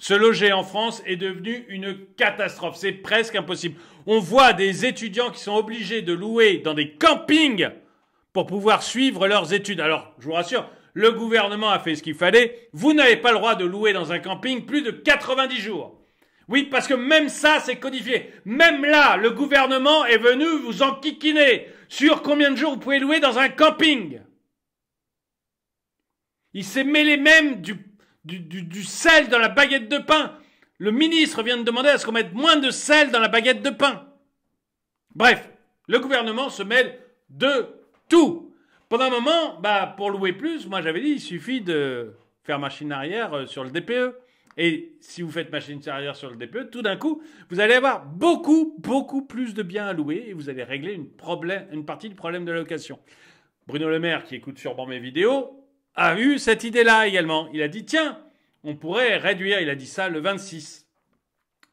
Se loger en France est devenu une catastrophe. C'est presque impossible. On voit des étudiants qui sont obligés de louer dans des campings pour pouvoir suivre leurs études. Alors, je vous rassure, le gouvernement a fait ce qu'il fallait. Vous n'avez pas le droit de louer dans un camping plus de 90 jours. Oui, parce que même ça, c'est codifié. Même là, le gouvernement est venu vous enquiquiner sur combien de jours vous pouvez louer dans un camping. Il s'est mêlé même du sel dans la baguette de pain. Le ministre vient de demander à ce qu'on mette moins de sel dans la baguette de pain. Bref, le gouvernement se mêle de tout. Pendant un moment, pour louer plus, moi j'avais dit, il suffit de faire machine arrière sur le DPE. Et si vous faites machine arrière sur le DPE, tout d'un coup, vous allez avoir beaucoup plus de biens à louer et vous allez régler une partie du problème de la location. Bruno Le Maire, qui écoute sûrement mes vidéos, a eu cette idée-là également. Il a dit, tiens, on pourrait réduire, il a dit ça le 26.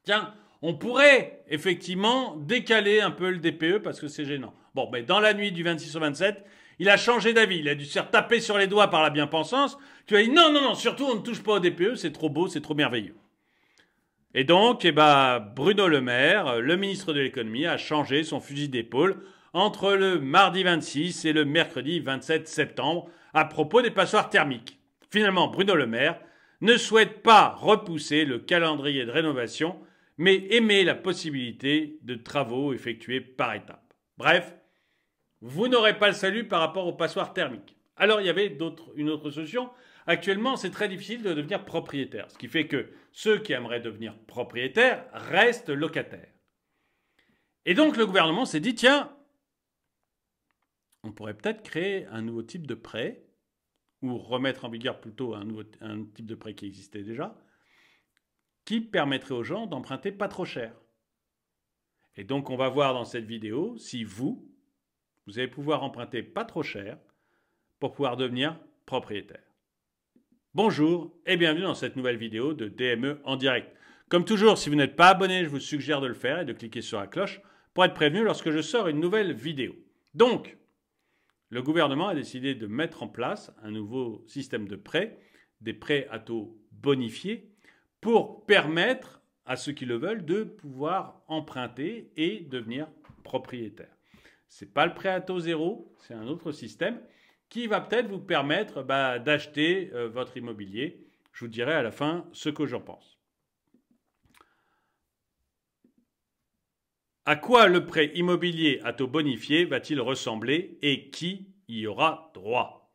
Tiens, on pourrait effectivement décaler un peu le DPE parce que c'est gênant. Bon, mais dans la nuit du 26 au 27, il a changé d'avis. Il a dû se faire taper sur les doigts par la bien-pensance. Tu as dit non, surtout on ne touche pas au DPE, c'est trop beau, c'est trop merveilleux. Et donc, Bruno Le Maire, le ministre de l'économie, a changé son fusil d'épaule entre le mardi 26 et le mercredi 27 septembre à propos des passoires thermiques. Finalement, Bruno Le Maire ne souhaite pas repousser le calendrier de rénovation, mais émet la possibilité de travaux effectués par étapes. Bref, vous n'aurez pas le salut par rapport aux passoires thermiques. Alors, il y avait une autre solution. Actuellement, c'est très difficile de devenir propriétaire, ce qui fait que ceux qui aimeraient devenir propriétaires restent locataires. Et donc, le gouvernement s'est dit, tiens, on pourrait peut-être créer un nouveau type de prêt, ou remettre en vigueur plutôt un type de prêt qui existait déjà, qui permettrait aux gens d'emprunter pas trop cher. Et donc, on va voir dans cette vidéo si vous allez pouvoir emprunter pas trop cher pour pouvoir devenir propriétaire. Bonjour et bienvenue dans cette nouvelle vidéo de DME en direct. Comme toujours, si vous n'êtes pas abonné, je vous suggère de le faire et de cliquer sur la cloche pour être prévenu lorsque je sors une nouvelle vidéo. Donc, le gouvernement a décidé de mettre en place un nouveau système de prêts, des prêts à taux bonifiés, pour permettre à ceux qui le veulent de pouvoir emprunter et devenir propriétaire. Ce n'est pas le prêt à taux zéro, c'est un autre système qui va peut-être vous permettre d'acheter votre immobilier. Je vous dirai à la fin ce que j'en pense. À quoi le prêt immobilier à taux bonifié va-t-il ressembler et qui y aura droit?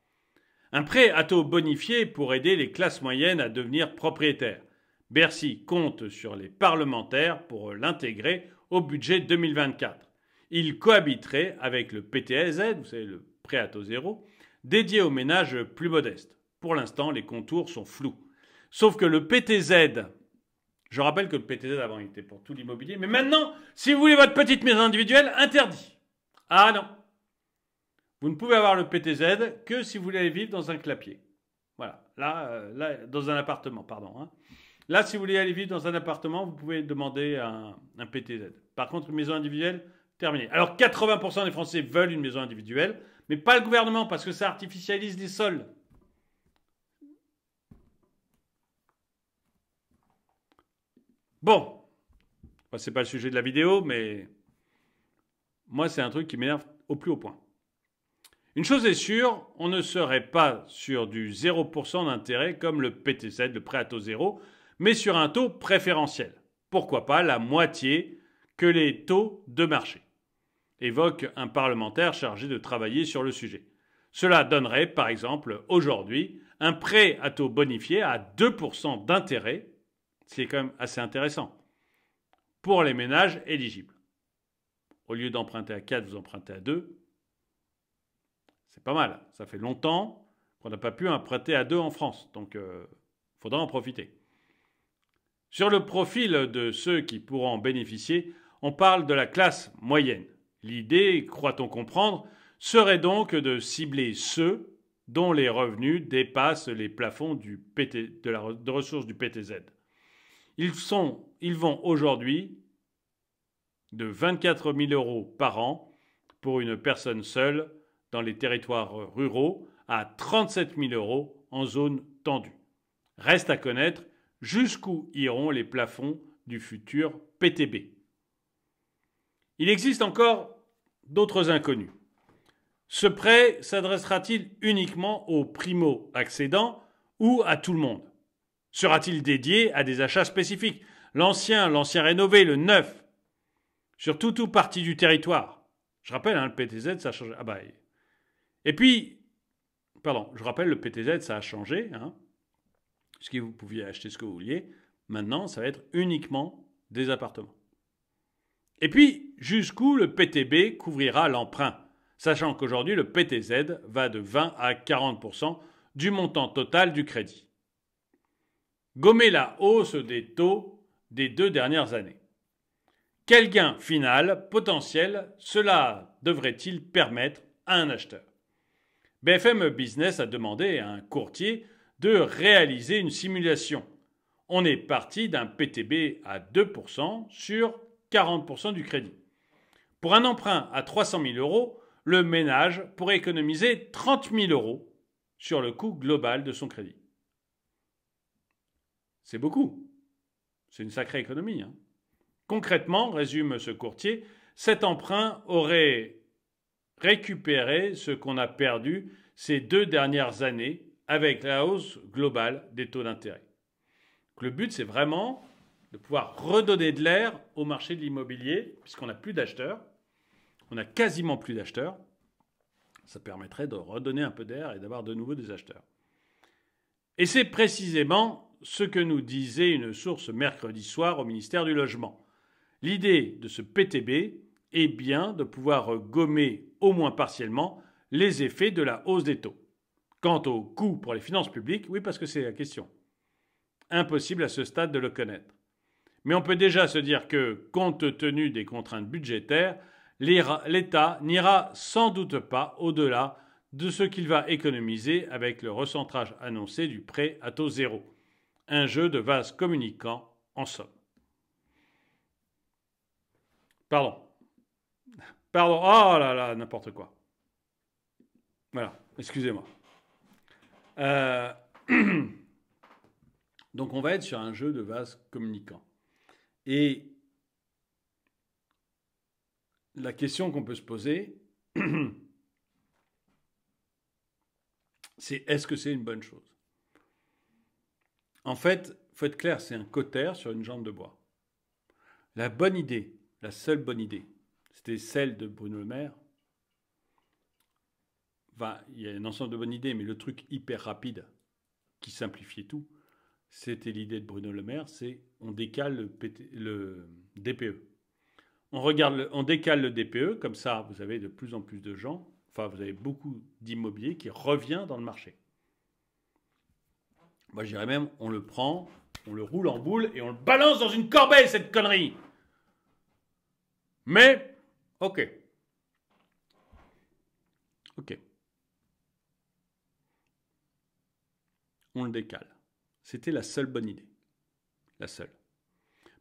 Un prêt à taux bonifié pour aider les classes moyennes à devenir propriétaires. Bercy compte sur les parlementaires pour l'intégrer au budget 2024. Il cohabiterait avec le PTZ, vous savez, le prêt à taux zéro, dédié aux ménages plus modestes. Pour l'instant, les contours sont flous. Sauf que le PTZ, je rappelle que le PTZ avant il était pour tout l'immobilier, mais maintenant, si vous voulez votre petite maison individuelle, interdit. Ah non. Vous ne pouvez avoir le PTZ que si vous voulez aller vivre dans un clapier. Voilà. Là dans un appartement, pardon. Là, si vous voulez aller vivre dans un appartement, vous pouvez demander un PTZ. Par contre, une maison individuelle, terminé. Alors, 80% des Français veulent une maison individuelle, mais pas le gouvernement, parce que ça artificialise les sols. Bon, c'est pas le sujet de la vidéo, mais moi, c'est un truc qui m'énerve au plus haut point. Une chose est sûre, on ne serait pas sur du 0% d'intérêt comme le PTZ, le prêt à taux zéro, mais sur un taux préférentiel. Pourquoi pas la moitié que les taux de marché, évoque un parlementaire chargé de travailler sur le sujet. Cela donnerait, par exemple, aujourd'hui, un prêt à taux bonifié à 2% d'intérêt, ce qui est quand même assez intéressant, pour les ménages éligibles. Au lieu d'emprunter à 4, vous empruntez à 2. C'est pas mal. Ça fait longtemps qu'on n'a pas pu emprunter à 2 en France, donc il faudra en profiter. Sur le profil de ceux qui pourront en bénéficier, on parle de la classe moyenne. L'idée, croit-on comprendre, serait donc de cibler ceux dont les revenus dépassent les plafonds de ressources du PTZ. Ils vont aujourd'hui de 24 000 € par an pour une personne seule dans les territoires ruraux à 37 000 € en zone tendue. Reste à connaître Jusqu'où iront les plafonds du futur PTB? Il existe encore d'autres inconnus. Ce prêt s'adressera-t-il uniquement aux primo-accédants ou à tout le monde? Sera-t-il dédié à des achats spécifiques? L'ancien rénové, le neuf, sur toute ou partie du territoire. Je rappelle, le PTZ, ça a changé. Et puis, je rappelle, le PTZ, ça a changé. Parce que vous pouviez acheter ce que vous vouliez. Maintenant, ça va être uniquement des appartements. Et puis, jusqu'où le PTB couvrira l'emprunt? Sachant qu'aujourd'hui, le PTZ va de 20 à 40% du montant total du crédit. Gommer la hausse des taux des 2 dernières années. Quel gain final potentiel cela devrait-il permettre à un acheteur? BFM Business a demandé à un courtier de réaliser une simulation. On est parti d'un PTB à 2% sur 40% du crédit. Pour un emprunt à 300 000 euros, le ménage pourrait économiser 30 000 euros sur le coût global de son crédit. C'est beaucoup. C'est une sacrée économie. Concrètement, résume ce courtier, cet emprunt aurait récupéré ce qu'on a perdu ces 2 dernières années avec la hausse globale des taux d'intérêt. Le but, c'est vraiment de pouvoir redonner de l'air au marché de l'immobilier, puisqu'on n'a plus d'acheteurs. On n'a quasiment plus d'acheteurs. Ça permettrait de redonner un peu d'air et d'avoir de nouveau des acheteurs. Et c'est précisément ce que nous disait une source mercredi soir au ministère du Logement. L'idée de ce PTB est bien de pouvoir gommer au moins partiellement les effets de la hausse des taux. Quant au coût pour les finances publiques, oui, parce que c'est la question. Impossible à ce stade de le connaître. Mais on peut déjà se dire que, compte tenu des contraintes budgétaires, l'État n'ira sans doute pas au-delà de ce qu'il va économiser avec le recentrage annoncé du prêt à taux zéro. Un jeu de vase communicant en somme. Pardon, oh là là, n'importe quoi. Voilà, excusez-moi. Donc on va être sur un jeu de vase communicant. Et la question qu'on peut se poser, c'est est-ce que c'est une bonne chose? En fait, il faut être clair, c'est un cautère sur une jambe de bois. La bonne idée, la seule bonne idée, c'était celle de Bruno Le Maire. Enfin, il y a un ensemble de bonnes idées, mais le truc hyper rapide qui simplifiait tout, c'était l'idée de Bruno Le Maire, c'est on décale le DPE. On décale le DPE, comme ça vous avez de plus en plus de gens, vous avez beaucoup d'immobilier qui revient dans le marché. Moi je dirais même, on le prend, on le roule en boule et on le balance dans une corbeille, cette connerie. Mais, ok. On le décale. C'était la seule bonne idée. La seule.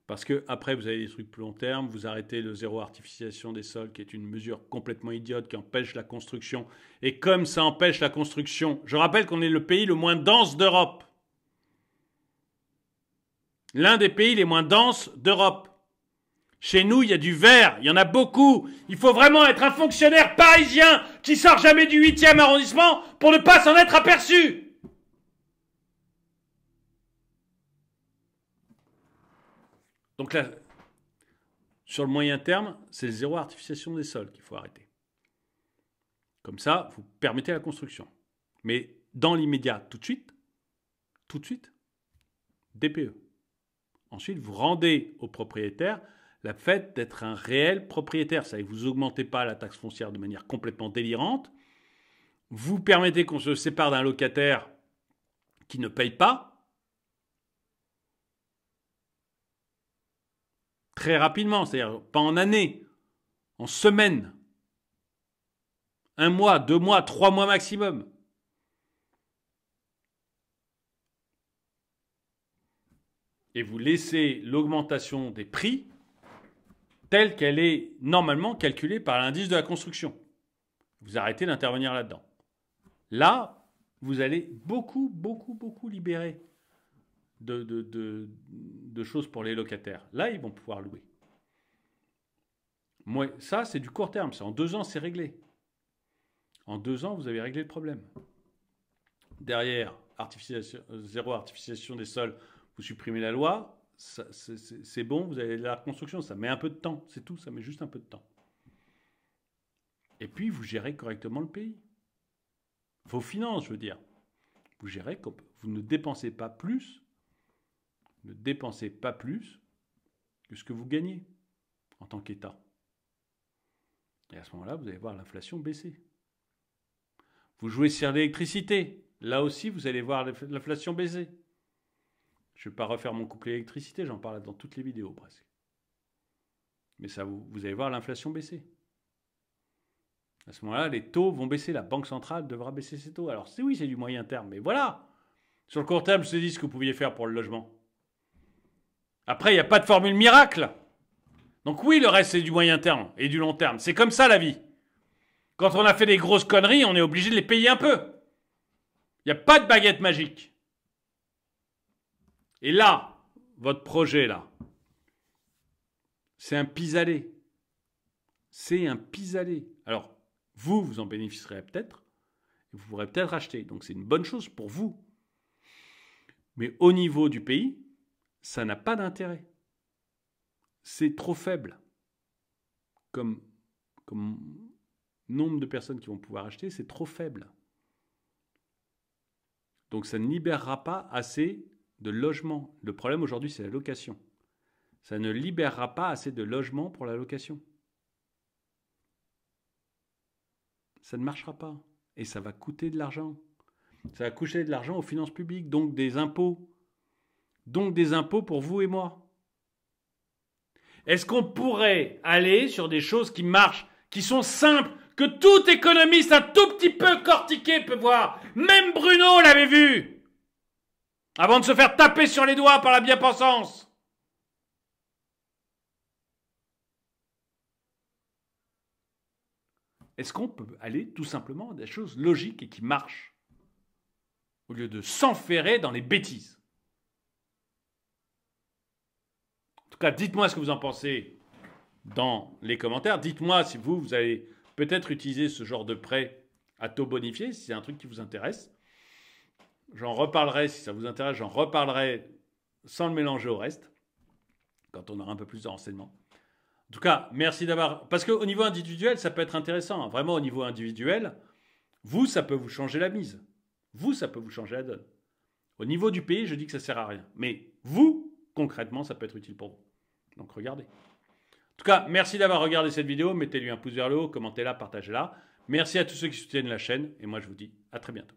Parce que après vous avez des trucs plus long terme, vous arrêtez le zéro artificialisation des sols, qui est une mesure complètement idiote qui empêche la construction. Et comme ça empêche la construction, je rappelle qu'on est le pays le moins dense d'Europe. L'un des pays les moins denses d'Europe. Chez nous, il y a du vert, il y en a beaucoup. Il faut vraiment être un fonctionnaire parisien qui sort jamais du 8e arrondissement pour ne pas s'en être aperçu. Donc là, sur le moyen terme, c'est le zéro artificialisation des sols qu'il faut arrêter. Comme ça, vous permettez la construction. Mais dans l'immédiat, tout de suite, DPE. Ensuite, vous rendez au propriétaire le fait d'être un réel propriétaire. Ça, vous n'augmentez pas la taxe foncière de manière complètement délirante. Vous permettez qu'on se sépare d'un locataire qui ne paye pas. Très rapidement, c'est-à-dire pas en années, en semaines. 1 mois, 2 mois, 3 mois maximum. Et vous laissez l'augmentation des prix telle qu'elle est normalement calculée par l'indice de la construction. Vous arrêtez d'intervenir là-dedans. Là, vous allez beaucoup libérer de choses pour les locataires. Là, ils vont pouvoir louer. Moi, ça, c'est du court terme. En 2 ans, c'est réglé. En 2 ans, vous avez réglé le problème. Derrière, zéro artificialisation des sols, vous supprimez la loi. C'est bon, vous avez la reconstruction. Ça met un peu de temps, c'est tout. Ça met juste un peu de temps. Et puis, vous gérez correctement le pays. Vos finances, je veux dire. Vous gérez comme vous ne dépensez pas plus. Ne dépensez pas plus que ce que vous gagnez en tant qu'État. Et à ce moment-là, vous allez voir l'inflation baisser. Vous jouez sur l'électricité. Là aussi, vous allez voir l'inflation baisser. Je ne vais pas refaire mon couplet électricité, j'en parle dans toutes les vidéos presque. Mais ça, vous allez voir l'inflation baisser. À ce moment-là, les taux vont baisser. La Banque centrale devra baisser ses taux. Alors oui, c'est du moyen terme, mais voilà. Sur le court terme, je te dis ce que vous pouviez faire pour le logement. Après, il n'y a pas de formule miracle. Donc oui, le reste, c'est du moyen terme et du long terme. C'est comme ça, la vie. Quand on a fait des grosses conneries, on est obligé de les payer un peu. Il n'y a pas de baguette magique. Et là, votre projet, là, c'est un pis-aller. C'est un pis-aller. Alors, vous en bénéficierez peut-être. Vous pourrez peut-être acheter. Donc, c'est une bonne chose pour vous. Mais au niveau du pays, ça n'a pas d'intérêt. C'est trop faible. Comme nombre de personnes qui vont pouvoir acheter, c'est trop faible. Donc ça ne libérera pas assez de logements. Le problème aujourd'hui, c'est la location. Ça ne libérera pas assez de logements pour la location. Ça ne marchera pas. Et ça va coûter de l'argent. Ça va coûter de l'argent aux finances publiques, donc des impôts. Donc des impôts pour vous et moi. Est-ce qu'on pourrait aller sur des choses qui marchent, qui sont simples, que tout économiste un tout petit peu cortiqué peut voir? Même Bruno l'avait vu, avant de se faire taper sur les doigts par la bien-pensance. Est-ce qu'on peut aller tout simplement à des choses logiques et qui marchent, au lieu de s'enferrer dans les bêtises? En tout cas, dites-moi ce que vous en pensez dans les commentaires. Dites-moi si vous allez peut-être utiliser ce genre de prêt à taux bonifié, si c'est un truc qui vous intéresse. J'en reparlerai, si ça vous intéresse, j'en reparlerai sans le mélanger au reste, quand on aura un peu plus de renseignements. En tout cas, merci d'avoir... Parce qu'au niveau individuel, ça peut être intéressant. Hein. Vraiment, au niveau individuel, vous, ça peut vous changer la mise. Vous, ça peut vous changer la donne. Au niveau du pays, je dis que ça ne sert à rien. Mais vous, concrètement, ça peut être utile pour vous. Donc, regardez. En tout cas, merci d'avoir regardé cette vidéo. Mettez-lui un pouce vers le haut, commentez-la, partagez-la. Merci à tous ceux qui soutiennent la chaîne. Et moi, je vous dis à très bientôt.